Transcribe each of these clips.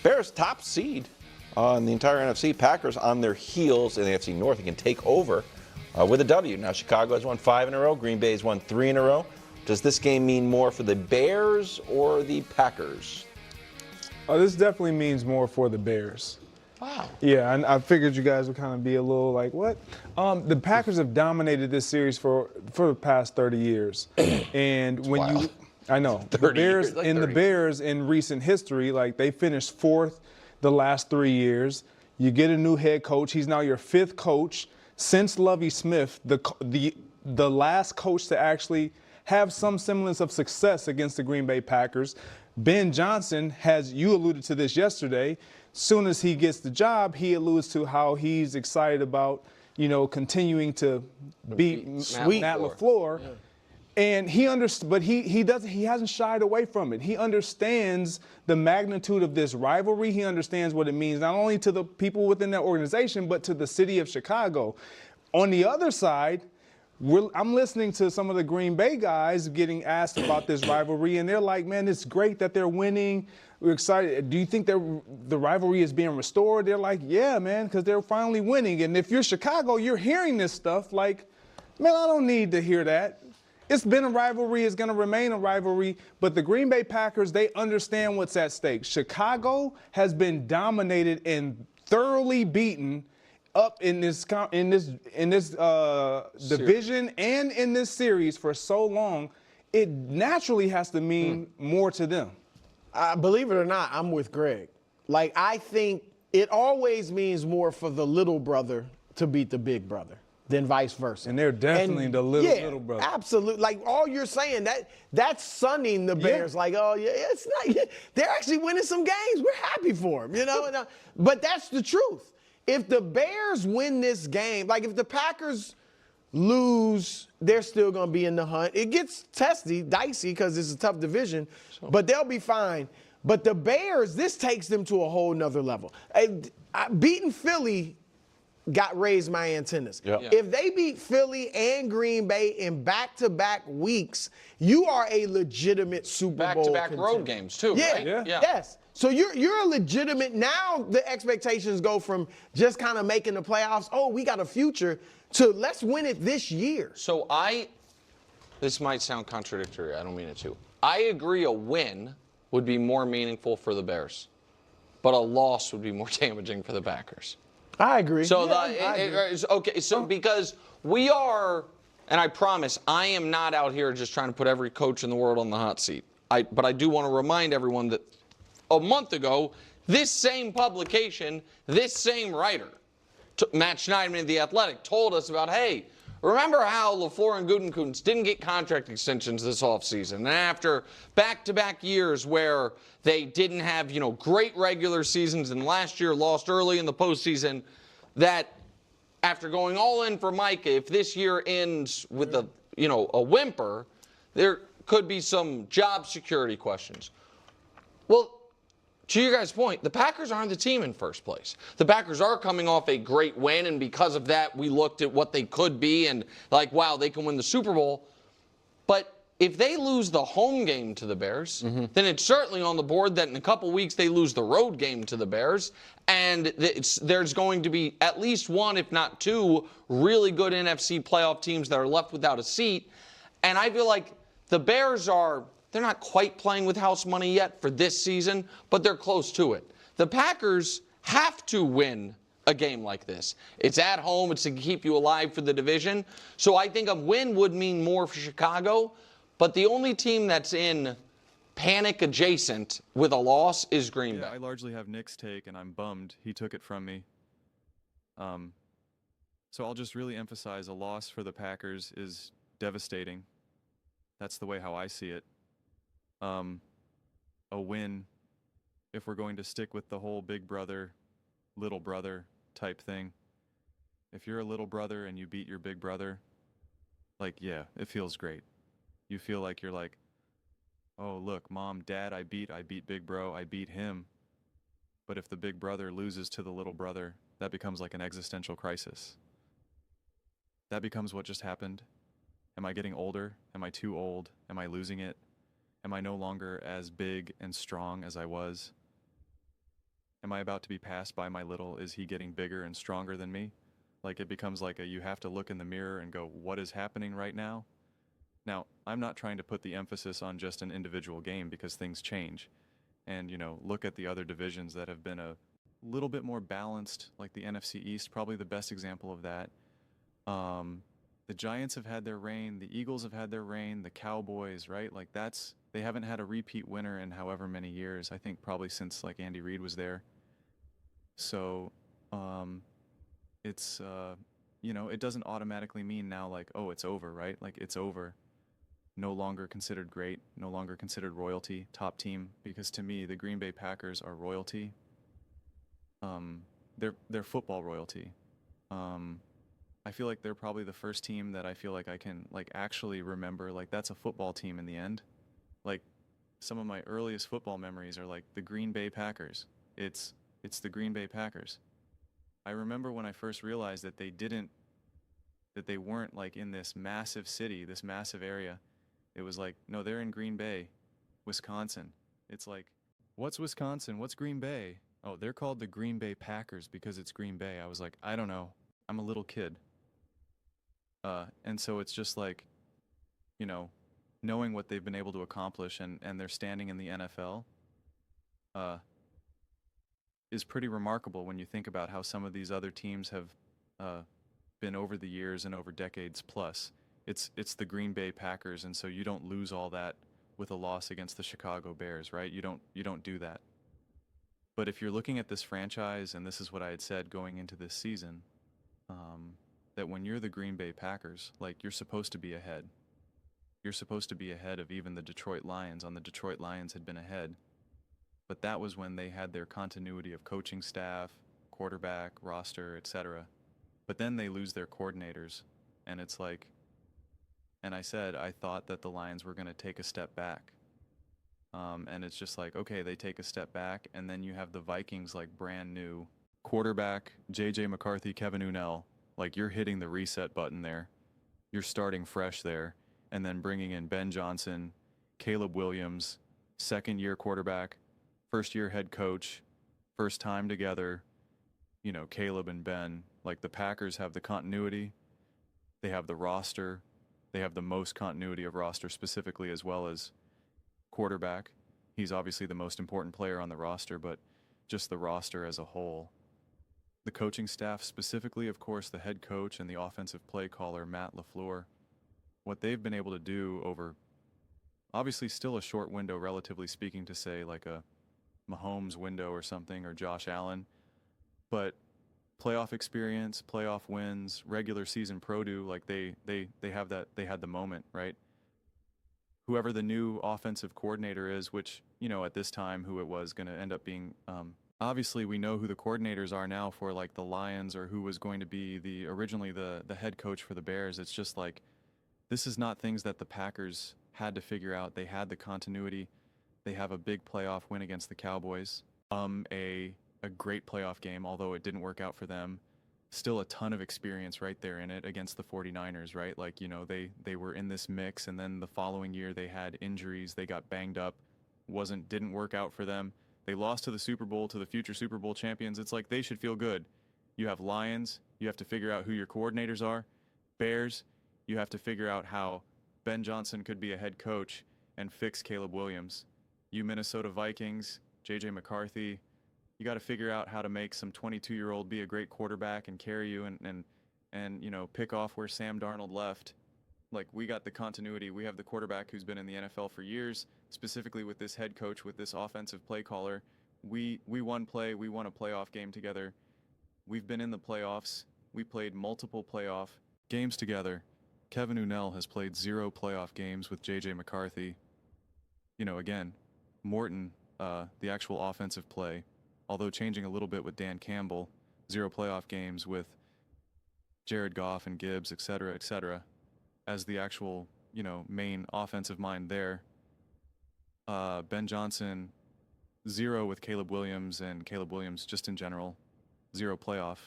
Bears top seed on the entire NFC. Packers on their heels in the NFC North and can take over with a W. Now Chicago has won 5 in a row. Green Bay has won 3 in a row. Does this game mean more for the Bears or the Packers? This definitely means more for the Bears. Wow. Yeah, and I figured you guys would kind of be a little like, what? The Packers have dominated this series for the past 30 years. And when you, I know, the Bears, the Bears in recent history, like they finished 4th the last 3 years. You get a new head coach. He's now your 5th coach since Lovie Smith, the last coach to actually have some semblance of success against the Green Bay Packers. Ben Johnson has, you alluded to this yesterday, soon as he gets the job, he alludes to how he's excited about, continuing to beat Matt LaFleur. Yeah. And he but he hasn't shied away from it. He understands the magnitude of this rivalry. He understands what it means not only to the people within that organization, but to the city of Chicago. On the other side, I'm listening to some of the Green Bay guys getting asked about this rivalry, and they're like, man, it's great that they're winning. We're excited. Do you think the rivalry is being restored? They're like, yeah, man, because they're finally winning. And if you're Chicago, you're hearing this stuff like, man, I don't need to hear that. It's been a rivalry. It's going to remain a rivalry. But the Green Bay Packers, they understand what's at stake. Chicago has been dominated and thoroughly beaten up in this division and in this series for so long. It naturally has to mean more to them. Believe it or not, I'm with Greg. Like, I think it always means more for the little brother to beat the big brother than vice versa. And they're definitely the little brother. Absolutely. Like, all you're saying, that's sunning the Bears. Yeah. Like, oh, yeah, it's not. They're actually winning some games. We're happy for them, But that's the truth. If the Bears win this game, like if the Packers lose, they're still going to be in the hunt. It gets dicey because it's a tough division, but they'll be fine. But the Bears, this takes them to a whole nother level. Beating Philly raised my antennas. Yep. Yeah. If they beat Philly and Green Bay in back-to-back weeks, you are a legitimate Super Bowl back-to-back road games too, right? Yeah. Yes. So you're a legitimate, now the expectations go from just kind of making the playoffs, oh, we got a future, to let's win it this year. So this might sound contradictory, I don't mean it to. I agree a win would be more meaningful for the Bears, but a loss would be more damaging for the Packers. I agree. So okay, so because we are, and I promise, I am not out here just trying to put every coach in the world on the hot seat. But I do want to remind everyone that a month ago, this same publication, this same writer, Matt Schneidman of The Athletic, told us about, hey, remember how LaFleur and Gutekunst didn't get contract extensions this offseason? And after back-to-back years where they didn't have, great regular seasons and last year lost early in the postseason, that after going all in for Micah, if this year ends with a whimper, there could be some job security questions. Well, to your guys' point, the Packers aren't the team in first place. The Packers are coming off a great win, and because of that, we looked at what they could be and like, wow, they can win the Super Bowl. But if they lose the home game to the Bears, then it's certainly on the board that in a couple weeks they lose the road game to the Bears, and there's going to be at least one, if not two, really good NFC playoff teams that are left without a seat. And I feel like the Bears they're not quite playing with house money yet for this season, but they're close to it. The Packers have to win a game like this. It's at home. It's to keep you alive for the division. So I think a win would mean more for Chicago, but the only team that's in panic adjacent with a loss is Green Bay. I largely have Nick's take, and I'm bummed he took it from me. So I'll just really emphasize a loss for the Packers is devastating. That's the way how I see it. A win, if we're going to stick with the whole big brother, little brother type thing. If you're a little brother and you beat your big brother, yeah, it feels great. You feel like you're like, oh, look, mom, dad, I beat big bro, I beat him. But if the big brother loses to the little brother, that becomes like an existential crisis. That becomes what just happened. Am I getting older? Am I too old? Am I losing it? Am I no longer as big and strong as I was? am I about to be passed by my little? Is he getting bigger and stronger than me? Like, it becomes like you have to look in the mirror and go, what is happening right now? Now, I'm not trying to put the emphasis on just an individual game because things change. And, look at the other divisions that have been a little bit more balanced, like the NFC East, probably the best example of that. The Giants have had their reign, the Eagles have had their reign, the Cowboys, right? Like, they haven't had a repeat winner in however many years. I think probably since like Andy Reid was there. So, it's it doesn't automatically mean now like, oh, it's over, right? Like, it's over. No longer considered great, no longer considered royalty, top team, because to me the Green Bay Packers are royalty. They're football royalty. I feel like they're probably the first team that I feel like I can like actually remember like that's a football team in the end. Like, some of my earliest football memories are like the Green Bay Packers. It's the Green Bay Packers. I remember when I first realized that they weren't like in this massive city, this massive area. It was like, no, they're in Green Bay, Wisconsin. It's like, what's Wisconsin? What's Green Bay? Oh, they're called the Green Bay Packers because it's Green Bay. I was like, I don't know. I'm a little kid. And so it's just like, knowing what they've been able to accomplish and their standing in the NFL is pretty remarkable when you think about how some of these other teams have been over the years and over decades plus. It's the Green Bay Packers, and so you don't lose all that with a loss against the Chicago Bears, right? You don't do that. But if you're looking at this franchise, and this is what I had said going into this season, that when you're the Green Bay Packers, like, you're supposed to be ahead. You're supposed to be ahead of even the Detroit Lions. The Detroit Lions had been ahead. But that was when they had their continuity of coaching staff, quarterback, roster, etc. But then they lose their coordinators, and it's like, and I said I thought that the Lions were going to take a step back. And it's just like, okay, they take a step back, and then you have the Vikings, like, brand new quarterback, J.J. McCarthy, Kevin Unnell. Like, you're hitting the reset button there. You're starting fresh there. And then bringing in Ben Johnson, Caleb Williams, second-year quarterback, first-year head coach, first time together, Caleb and Ben. Like, the Packers have the continuity. They have the roster. They have the most continuity of roster specifically, as well as quarterback. He's obviously the most important player on the roster, but just the roster as a whole. The coaching staff, specifically, of course, the head coach and the offensive play caller, Matt LaFleur, what they've been able to do over, obviously still a short window, relatively speaking, to say like a Mahomes window or something, or Josh Allen, but playoff experience, playoff wins, regular season produce, like they have that, they had the moment, right? Whoever the new offensive coordinator is, which, at this time, who it was going to end up being, obviously we know who the coordinators are now for like the Lions, or who was going to be originally the head coach for the Bears. It's just like, this is not things that the Packers had to figure out. They had the continuity. They have a big playoff win against the Cowboys. A great playoff game, although it didn't work out for them. Still a ton of experience right there in it against the 49ers, right? Like, they were in this mix, and then the following year they had injuries. They got banged up. Didn't work out for them. They lost to the Super Bowl, to the future Super Bowl champions. It's like, they should feel good. You have Lions. You have to figure out who your coordinators are. Bears. You have to figure out how Ben Johnson could be a head coach and fix Caleb Williams. You Minnesota Vikings, J.J. McCarthy, you got to figure out how to make some 22-year-old be a great quarterback and carry you and pick off where Sam Darnold left. Like, we got the continuity. We have the quarterback who's been in the NFL for years, specifically with this head coach, with this offensive play caller. We won a playoff game together. We've been in the playoffs. We played multiple playoff games together. Kevin Unnell has played 0 playoff games with J.J. McCarthy. Again, Morton, the actual offensive play, although changing a little bit with Dan Campbell, 0 playoff games with Jared Goff and Gibbs, et cetera, as the actual, main offensive mind there. Ben Johnson, 0 with Caleb Williams, and Caleb Williams just in general, 0 playoff,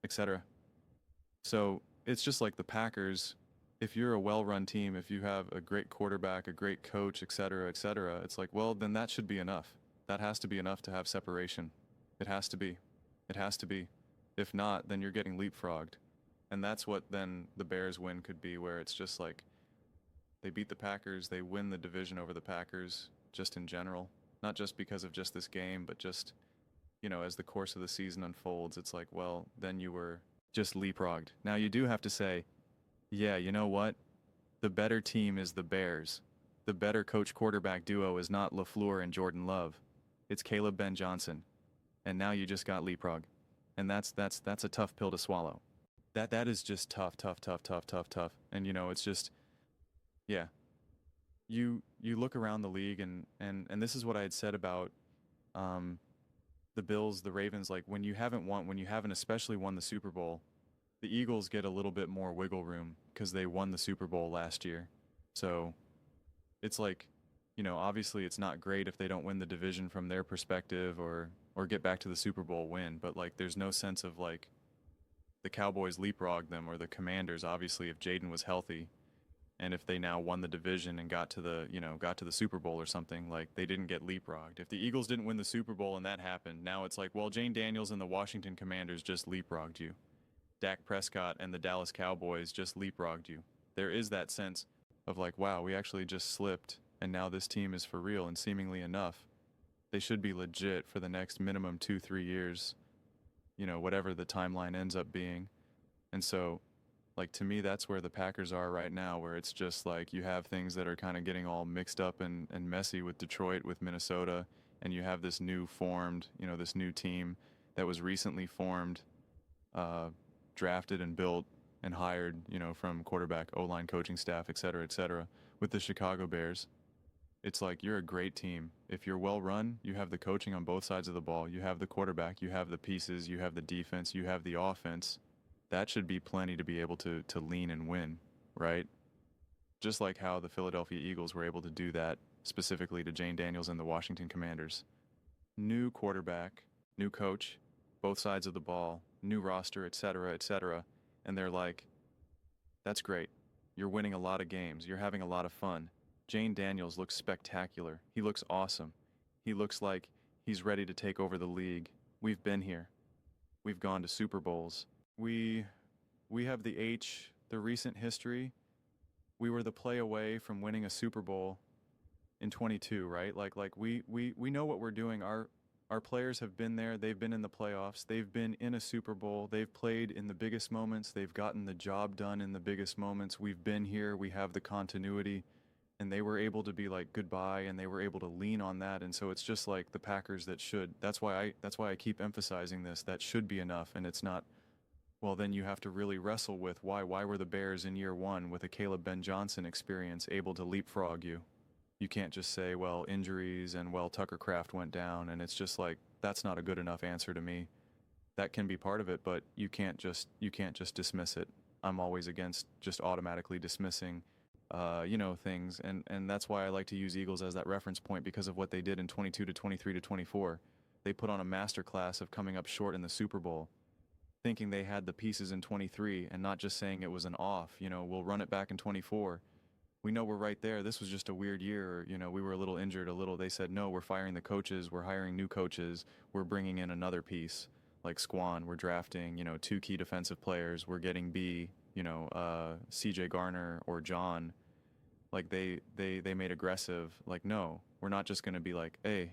et cetera. So it's just like the Packers. If you're a well-run team, if you have a great quarterback, a great coach, et cetera, it's like, well, then that should be enough. That has to be enough to have separation. It has to be. It has to be. If not, then you're getting leapfrogged. And that's what then the Bears win could be, where it's just like they beat the Packers, they win the division over the Packers just in general. Not just because of just this game, but just, as the course of the season unfolds, it's like, well, then you were just leapfrogged. Now you do have to say, yeah, you know what? The better team is the Bears. The better coach-quarterback duo is not LaFleur and Jordan Love. It's Caleb Ben Johnson. And now you just got leapfrog. And that's a tough pill to swallow. That is just tough. And it's just, yeah. You look around the league and this is what I had said about the Bills, the Ravens, like when you haven't especially won the Super Bowl, the Eagles get a little bit more wiggle room because they won the Super Bowl last year. So it's like, obviously it's not great if they don't win the division from their perspective or get back to the Super Bowl win, but like there's no sense of like the Cowboys leapfrogged them or the Commanders, obviously, if Jaden was healthy and if they now won the division and got to the Super Bowl or something, like they didn't get leapfrogged. If the Eagles didn't win the Super Bowl and that happened, now it's like, well, Jane Daniels and the Washington Commanders just leapfrogged you. Dak Prescott and the Dallas Cowboys just leapfrogged you. There is that sense of like, wow, we actually just slipped and now this team is for real, and seemingly enough, they should be legit for the next minimum 2-3 years, whatever the timeline ends up being. And so, like, to me, that's where the Packers are right now, where it's just like you have things that are kind of getting all mixed up and messy with Detroit, with Minnesota, and you have this new formed, this new team that was recently formed, drafted and built and hired, from quarterback, O-line, coaching staff, et cetera, with the Chicago Bears. It's like you're a great team. If you're well run, you have the coaching on both sides of the ball. You have the quarterback, you have the pieces, you have the defense, you have the offense. That should be plenty to be able to lean and win, right? Just like how the Philadelphia Eagles were able to do that specifically to Jane Daniels and the Washington Commanders. New quarterback, new coach, both sides of the ball, new roster, et cetera, and they're like, that's great. You're winning a lot of games. You're having a lot of fun. Jane Daniels looks spectacular. He looks awesome. He looks like he's ready to take over the league. We've been here. We've gone to Super Bowls. We have the recent history. We were the play away from winning a Super Bowl in 22, right? Like we know what we're doing. Our players have been there. They've been in the playoffs. They've been in a Super Bowl. They've played in the biggest moments. They've gotten the job done in the biggest moments. We've been here. We have the continuity. And they were able to be like goodbye, and they were able to lean on that. And so it's just like the Packers that should. That's why I keep emphasizing this. That should be enough. And it's not, well, then you have to really wrestle with why were the Bears in year one with a Caleb Ben Johnson experience able to leapfrog you? You can't just say, well, injuries and, well, Tucker Kraft went down. And it's just like, that's not a good enough answer to me. That can be part of it, but you can't just dismiss it. I'm always against just automatically dismissing things, and that's why I like to use Eagles as that reference point, because of what they did in 22 to 23 to 24. They put on a masterclass of coming up short in the Super Bowl, thinking they had the pieces in 23 and not just saying it was an off, we'll run it back in 24. We know we're right there. This was just a weird year, we were a little injured, they said, no, we're firing the coaches, we're hiring new coaches, we're bringing in another piece, like Squan, we're drafting, 2 key defensive players, we're getting CJ Garner or John. Like they made aggressive, like, no, we're not just going to be like, hey,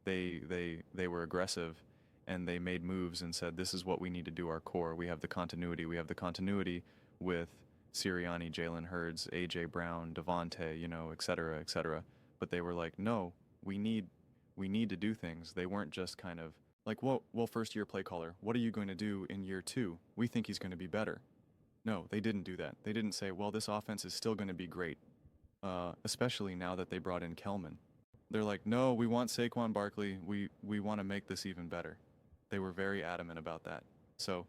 they were aggressive and they made moves and said, this is what we need to do our core. We have the continuity. We have the continuity with Sirianni, Jalen Hurts, A.J. Brown, Devontae, et cetera. But they were like, no, we need to do things. They weren't just kind of like, well, first year play caller, what are you going to do in year 2? We think he's going to be better. No, they didn't do that. They didn't say, well, this offense is still going to be great. Especially now that they brought in Kelman. They're like, no, we want Saquon Barkley. We want to make this even better. They were very adamant about that. So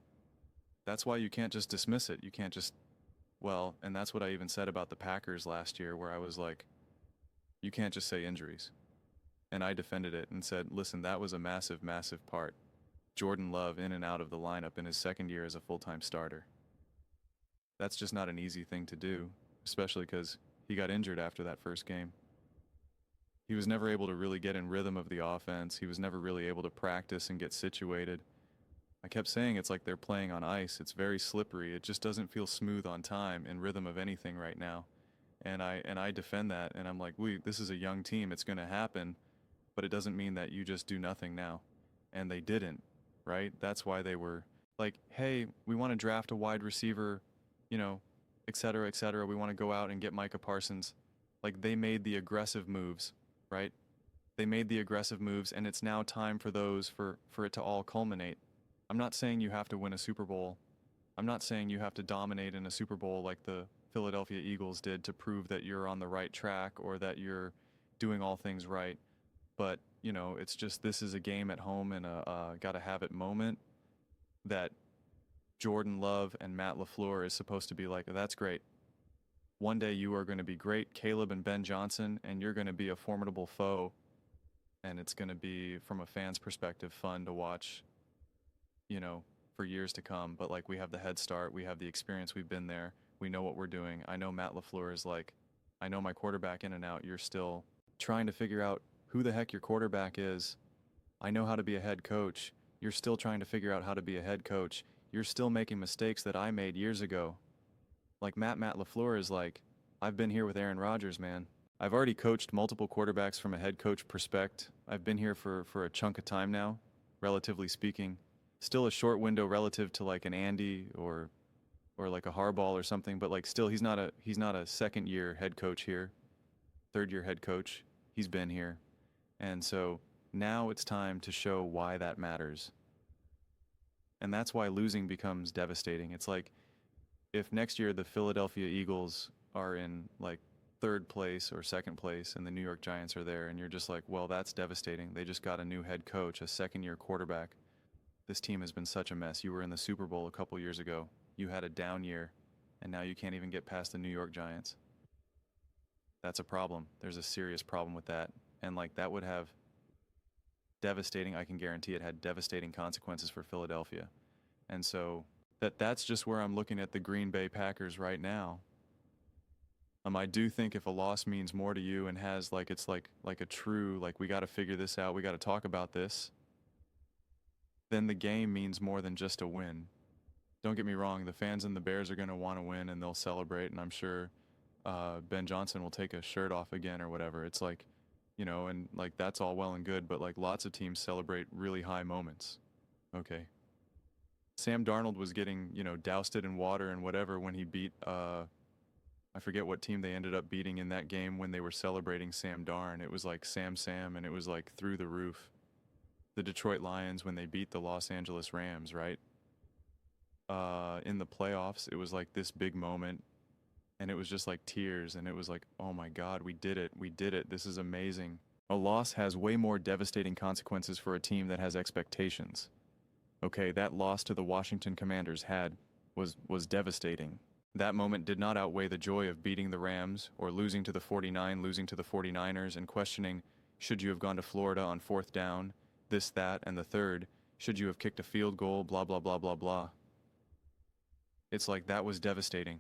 that's why you can't just dismiss it. You can't just, and that's what I even said about the Packers last year, where I was like, you can't just say injuries. And I defended it and said, listen, that was a massive, massive part. Jordan Love in and out of the lineup in his second year as a full-time starter. That's just not an easy thing to do, especially because he got injured after that first game. He was never able to really get in rhythm of the offense. He was never really able to practice and get situated. I kept saying it's like they're playing on ice. It's very slippery. It just doesn't feel smooth on time in rhythm of anything right now. And I defend that, and I'm like, this is a young team. It's going to happen, but it doesn't mean that you just do nothing now. And they didn't, right? That's why they were like, hey, we want to draft a wide receiver, you know, et cetera, et cetera. We want to go out and get Micah Parsons. Like, they made the aggressive moves, right? They made the aggressive moves, and it's now time for those, for it to all culminate. I'm not saying you have to win a Super Bowl. I'm not saying you have to dominate in a Super Bowl like the Philadelphia Eagles did to prove that you're on the right track or that you're doing all things right. But, you know, it's just, this is a game at home and a gotta have it moment that Jordan Love and Matt LaFleur is supposed to be like, that's great. One day you are going to be great, Caleb and Ben Johnson, and you're going to be a formidable foe. And it's going to be, from a fan's perspective, fun to watch, you know, for years to come. But like, we have the head start, we have the experience, we've been there, we know what we're doing. I know Matt LaFleur is like, I know my quarterback in and out. You're still trying to figure out who the heck your quarterback is. I know how to be a head coach. You're still trying to figure out how to be a head coach. You're still making mistakes that I made years ago. Like Matt LaFleur is like, I've been here with Aaron Rodgers, man. I've already coached multiple quarterbacks from a head coach perspective. I've been here for a chunk of time now, relatively speaking. Still a short window relative to like an Andy or like a Harbaugh or something, but like still he's not a second year head coach here, third year head coach. He's been here. And so now it's time to show why that matters. And that's why losing becomes devastating. It's like if next year the Philadelphia Eagles are in like third place or second place and the New York Giants are there, and you're just like, well, that's devastating. They just got a new head coach, a second-year quarterback. This team has been such a mess. You were in the Super Bowl a couple years ago. You had a down year, and now you can't even get past the New York Giants. That's a problem. There's a serious problem with that. And like, that would have devastating, I can guarantee it had devastating consequences for Philadelphia. And so that's just where I'm looking at the Green Bay Packers right now. I do think if a loss means more to you and has like, it's like a true, like, we got to figure this out, we got to talk about this, then the game means more than just a win. Don't get me wrong, the fans and the Bears are going to want to win and they'll celebrate, and I'm sure Ben Johnson will take a shirt off again or whatever. It's like, you know, and like, that's all well and good, but like, lots of teams celebrate really high moments. Okay. Sam Darnold was getting, you know, doused in water and whatever when he beat, I forget what team they ended up beating in that game when they were celebrating Sam Darn. It was like Sam, and it was like through the roof. The Detroit Lions when they beat the Los Angeles Rams, right? In the playoffs, it was like this big moment, and it was just like tears, and it was like, oh my God, we did it, this is amazing. A loss has way more devastating consequences for a team that has expectations. Okay, that loss to the Washington Commanders was devastating. That moment did not outweigh the joy of beating the Rams or losing to the 49ers and questioning, should you have gone to Florida on 4th down, this, that, and the third, should you have kicked a field goal, blah, blah, blah, blah, blah. It's like, that was devastating.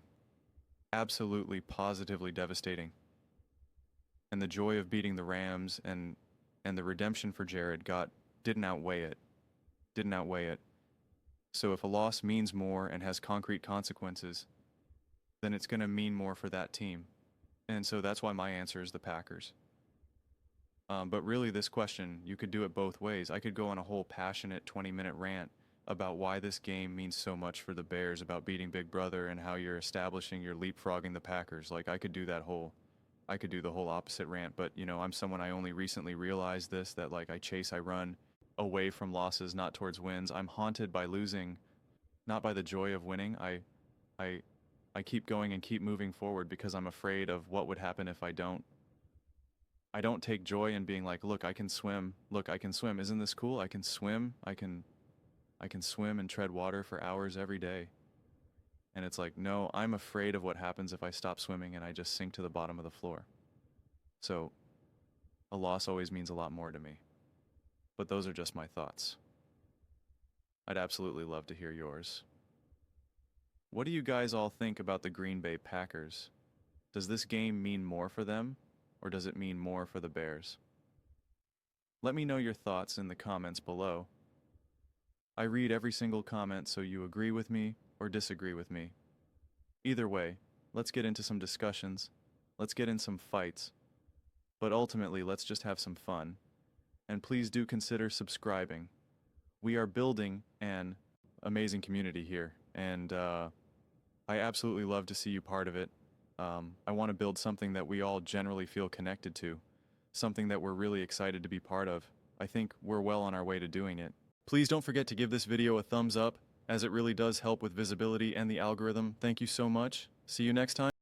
Absolutely, positively devastating. And the joy of beating the Rams and the redemption for Jared didn't outweigh it. So if a loss means more and has concrete consequences, then it's going to mean more for that team. And so that's why my answer is the Packers. But really, this question, you could do it both ways. I could go on a whole passionate 20-minute rant about why this game means so much for the Bears, about beating Big Brother and how you're leapfrogging the Packers. Like, I could do the whole opposite rant, but you know, I'm someone, I only recently realized this, that like, I run away from losses, not towards wins. I'm haunted by losing, not by the joy of winning. I keep going and keep moving forward because I'm afraid of what would happen if I don't. I don't take joy in being like, look, I can swim. Isn't this cool? I can swim. I can swim and tread water for hours every day. And it's like, no, I'm afraid of what happens if I stop swimming and I just sink to the bottom of the floor. So a loss always means a lot more to me. But those are just my thoughts. I'd absolutely love to hear yours. What do you guys all think about the Green Bay Packers? Does this game mean more for them? or does it mean more for the Bears? Let me know your thoughts in the comments below. I read every single comment, so you agree with me or disagree with me. Either way, let's get into some discussions, let's get in some fights, but ultimately let's just have some fun. And please do consider subscribing. We are building an amazing community here, and I absolutely love to see you part of it. I want to build something that we all generally feel connected to, something that we're really excited to be part of. I think we're well on our way to doing it. Please don't forget to give this video a thumbs up, as it really does help with visibility and the algorithm. Thank you so much. See you next time.